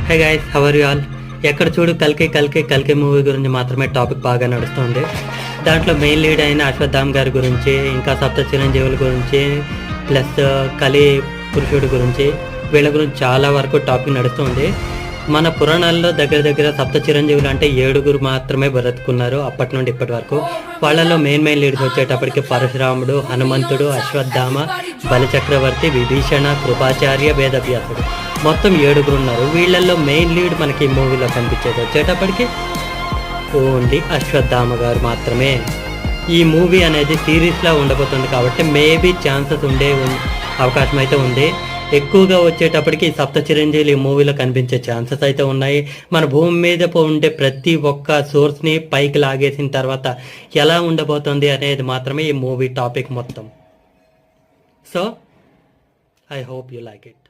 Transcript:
Hey guys, how are you all? ఎక్కడ చూడు కల్కి మూవీ గురించి మాత్రమే టాపిక్ బాగా నడుస్తుంది. దాంట్లో మెయిన్ లీడ్ అయిన అశ్వత్థామ గారి గురించి, ఇంకా సప్త చిరంజీవుల గురించి, ప్లస్ కలి పురుషుడి గురించి, వీళ్ళ గురించి చాలా వరకు టాపిక్ నడుస్తుంది. మన పురాణాల్లో దగ్గర సప్త చిరంజీవులు అంటే 7 మాత్రమే బ్రతుకున్నారు అప్పటి నుండి ఇప్పటి వరకు. వాళ్ళలో మెయిన్ లీడ్స్ వచ్చేటప్పటికి పరశురాముడు, హనుమంతుడు, అశ్వత్థామ, బలిచక్రవర్తి, విభీషణ, కృపాచార్య, వేదవ్యాసుడు, మొత్తం 7 ఉన్నారు. వీళ్ళల్లో మెయిన్ లీడ్ మనకి ఈ మూవీలో కనిపించేది వచ్చేటప్పటికి ఓన్లీ అశ్వత్థామ గారు మాత్రమే. ఈ మూవీ అనేది సిరీస్లా ఉండబోతుంది కాబట్టి మేబీ ఛాన్సెస్ అవకాశం అయితే ఉంది. ఎక్కువగా వచ్చేటప్పటికి సప్త చిరంజీవులు ఈ మూవీలో కనిపించే ఛాన్సెస్ అయితే ఉన్నాయి. మన భూమి మీద ఉండే ప్రతి ఒక్క సోర్స్ని పైకి లాగేసిన తర్వాత ఎలా ఉండబోతుంది అనేది మాత్రమే ఈ మూవీ టాపిక్ మొత్తం. So I hope you like it.